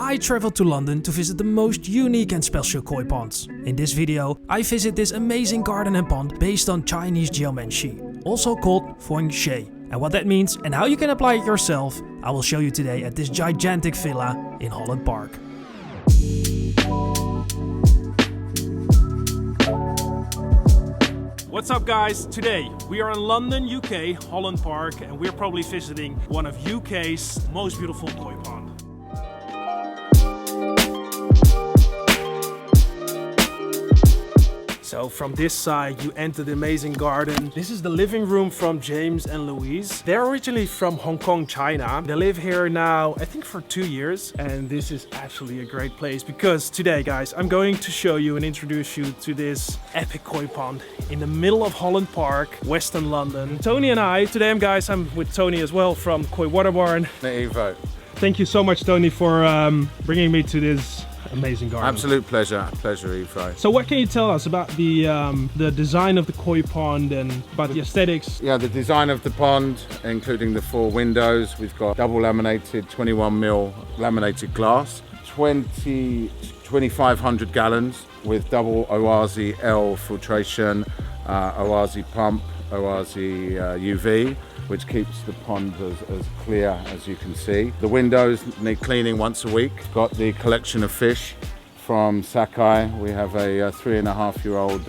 I traveled to London to visit the most unique and special koi ponds. In this video, I visit this amazing garden and pond based on Chinese geomancy, also called Feng Shui. And what that means and how you can apply it yourself, I will show you today at this gigantic villa in Holland Park. What's up guys? Today we are in London, UK, Holland Park, and we're probably visiting one of UK's most beautiful koi ponds. So from this side you enter the amazing garden. This is the living room from James and Louise. They're originally from Hong Kong, China. They live here now, I think for 2 years. And this is absolutely a great place because today guys, I'm going to show you and introduce you to this epic koi pond in the middle of Holland Park, Western London. Tony and I, today I'm with Tony as well from Koi Water Barn. Evo. Thank you so much Tony for bringing me to this amazing garden. Absolute pleasure, Evo. So what can you tell us about the design of the koi pond and about the aesthetics? Yeah, the design of the pond, including the 4 windows. We've got double laminated 21mm laminated glass, 2,500 gallons with double Oazi L filtration, Oazi pump, Oazi UV, which keeps the pond as clear as you can see. The windows need cleaning once a week. Got the collection of fish from Sakai. We have a 3.5-year-old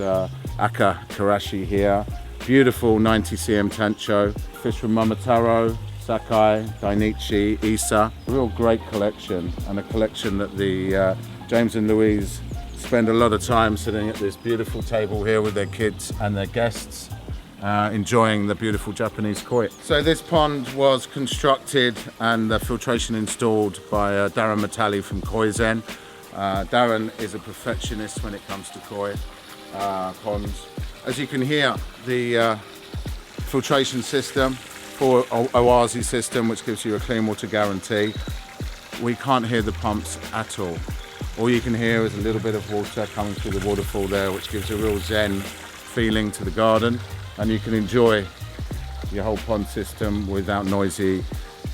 Aka Karashi here. Beautiful 90 cm tancho. Fish from Momotaro, Sakai, Dainichi, Isa. A real great collection, and a collection that the James and Louise spend a lot of time sitting at this beautiful table here with their kids and their guests. Enjoying the beautiful Japanese koi. So this pond was constructed and the filtration installed by Darren Matali from Koi Zen. Darren is a perfectionist when it comes to koi ponds. As you can hear, the filtration system for Oazi system, which gives you a clean water guarantee. We can't hear the pumps at all. All you can hear is a little bit of water coming through the waterfall there, which gives a real zen feeling to the garden. And you can enjoy your whole pond system without noisy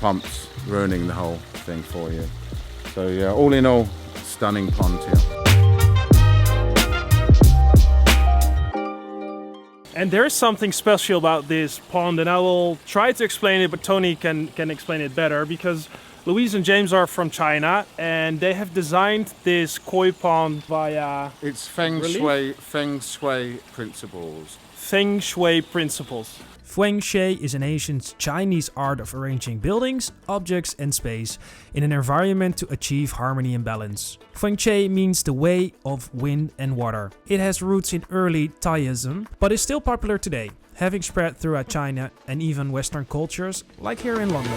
pumps ruining the whole thing for you. So yeah, all in all, stunning pond here. And there is something special about this pond, and I will try to explain it, but Tony can explain it better, because Louise and James are from China, and they have designed this koi pond via... It's Feng Shui principles. Feng Shui principles. Feng Shui is an ancient Chinese art of arranging buildings, objects and space in an environment to achieve harmony and balance. Feng Shui means the way of wind and water. It has roots in early Taoism, but is still popular today, having spread throughout China and even Western cultures, like here in London.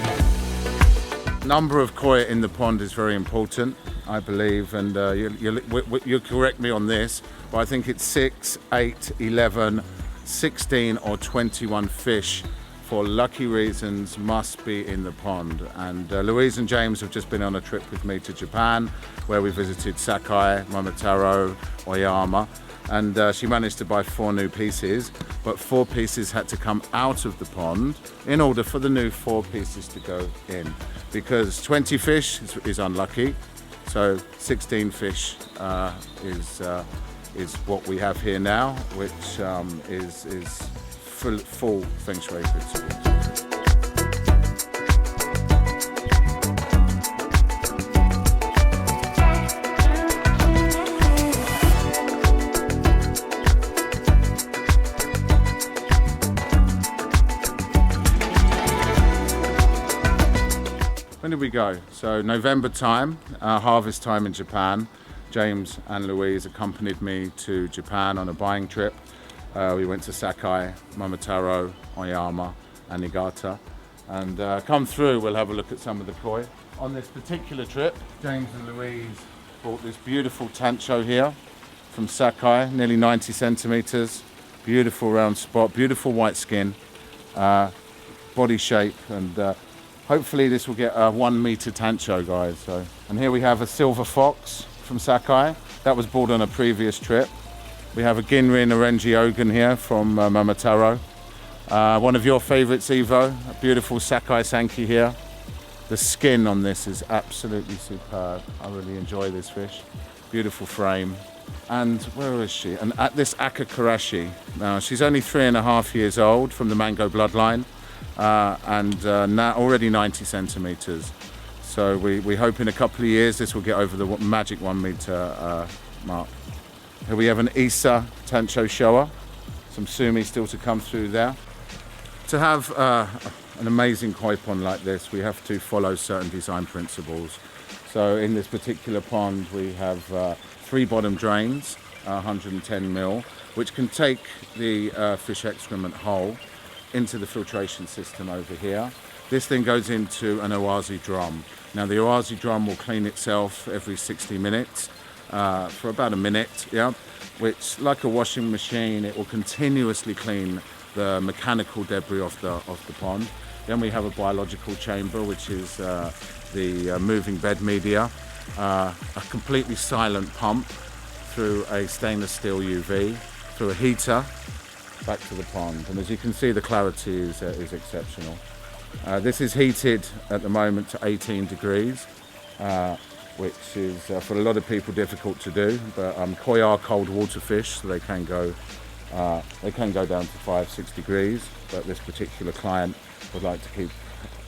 Number of koi in the pond is very important, I believe, and you'll correct me on this, but I think it's 6, 8, 11, 16 or 21 fish for lucky reasons must be in the pond. And Louise and James have just been on a trip with me to Japan, where we visited Sakai, Momotaro, Oyama, and she managed to buy 4 new pieces, but 4 pieces had to come out of the pond in order for the new 4 pieces to go in, because 20 fish is unlucky, so 16 fish is what we have here now, which is full Feng Shui principles. When did we go? So November time, harvest time in Japan. James and Louise accompanied me to Japan on a buying trip. We went to Sakai, Momotaro, Oyama and Niigata. And come through, we'll have a look at some of the koi. On this particular trip, James and Louise bought this beautiful tancho here from Sakai, nearly 90 centimeters. Beautiful round spot, beautiful white skin, body shape, and hopefully this will get a 1 meter tancho, guys. So, and here we have a silver fox from Sakai. That was bought on a previous trip. We have a Ginrin Orangi Ogan here from Momotaro. One of your favorites, Evo, a beautiful Sakai Sanki here. The skin on this is absolutely superb. I really enjoy this fish. Beautiful frame. And where is she? And at this Akakarashi. Now, she's only 3.5 years old from the mango bloodline, and now already 90 centimeters. So we hope in a couple of years this will get over the magic 1 meter mark. Here we have an Isa Tancho Showa, some sumi still to come through there. To have an amazing koi pond like this, we have to follow certain design principles. So in this particular pond, we have 3 bottom drains, 110 mil, which can take the fish excrement whole into the filtration system over here. This then goes into an owazi drum. Now the owazi drum will clean itself every 60 minutes for about a minute, yeah, which, like a washing machine, it will continuously clean the mechanical debris of the pond. Then we have a biological chamber, which is the moving bed media, a completely silent pump through a stainless steel UV, through a heater, back to the pond. And as you can see, the clarity is exceptional. This is heated at the moment to 18 degrees, which is for a lot of people difficult to do, but koi are cold water fish, so they can go down to 5-6 degrees, but this particular client would like to keep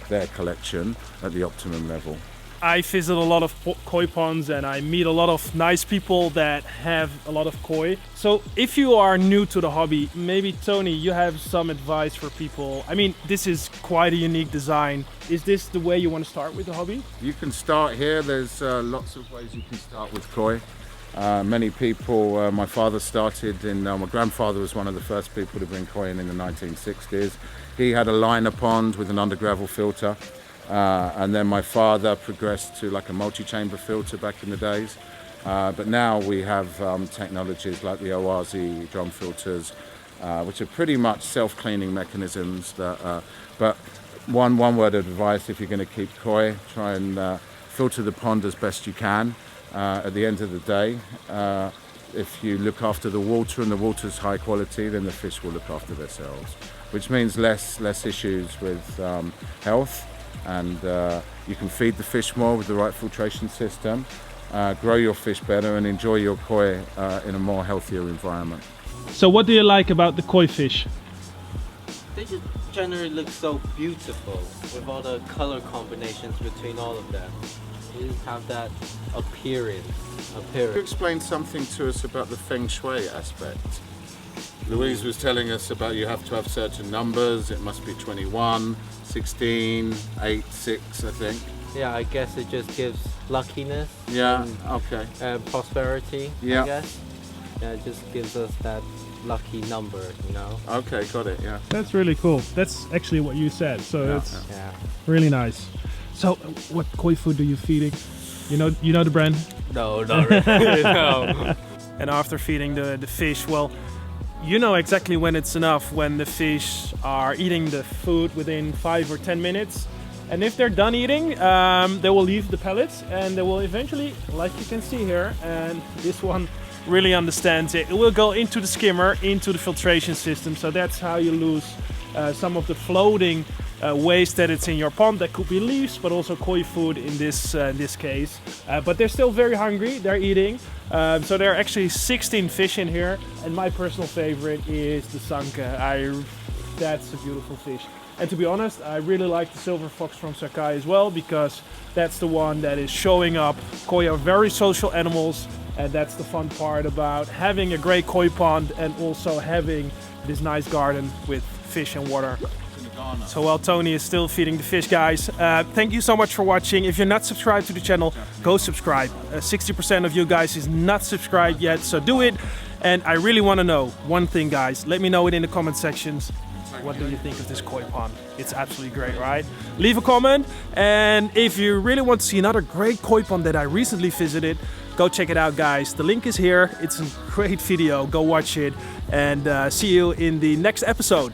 their collection at the optimum level. I visit a lot of koi ponds and I meet a lot of nice people that have a lot of koi. So if you are new to the hobby, maybe Tony, you have some advice for people. I mean, this is quite a unique design. Is this the way you want to start with the hobby? You can start here. There's lots of ways you can start with koi. Many people, my father started my grandfather was one of the first people to bring koi in the 1960s. He had a liner pond with an under gravel filter. And then my father progressed to like a multi-chamber filter back in the days. But now we have technologies like the owazi drum filters, which are pretty much self-cleaning mechanisms. But one word of advice: if you're going to keep koi, try and filter the pond as best you can. At the end of the day, if you look after the water and the water's high quality, then the fish will look after themselves, which means less issues with health. And you can feed the fish more with the right filtration system, grow your fish better, and enjoy your koi in a more healthier environment. So what do you like about the koi fish? They just generally look so beautiful with all the color combinations between all of them. They just have that appearance. Can you explain something to us about the Feng Shui aspect? Louise was telling us about you have to have certain numbers. It must be 21, 16, 8, 6, I think. Yeah, I guess it just gives luckiness. Yeah, okay. And prosperity, yeah. I guess. Yeah, it just gives us that lucky number, you know. Okay, got it, yeah. That's really cool. That's actually what you said, so Yeah, it's Yeah. really nice. So what koi food are you feeding? You know the brand? No, not really. No. And after feeding the fish, well, you know exactly when it's enough, when the fish are eating the food within 5 or 10 minutes. And if they're done eating, they will leave the pellets and they will eventually, like you can see here, and this one really understands it, it will go into the skimmer, into the filtration system. So that's how you lose some of the floating waste that it's in your pond. That could be leaves, but also koi food in this case. But they're still very hungry, they're eating. So there are actually 16 fish in here, and my personal favorite is the sanke. That's a beautiful fish. And to be honest, I really like the silver fox from Sakai as well, because that's the one that is showing up. Koi are very social animals, and that's the fun part about having a great koi pond and also having this nice garden with fish and water. So while Tony is still feeding the fish, guys, thank you so much for watching. If you're not subscribed to the channel, go subscribe. 60% of you guys is not subscribed yet, so do it. And I really want to know one thing, guys. Let me know it in the comment sections. What do you think of this koi pond? It's absolutely great, right? Leave a comment. And if you really want to see another great koi pond that I recently visited, go check it out, guys. The link is here. It's a great video. Go watch it, and see you in the next episode.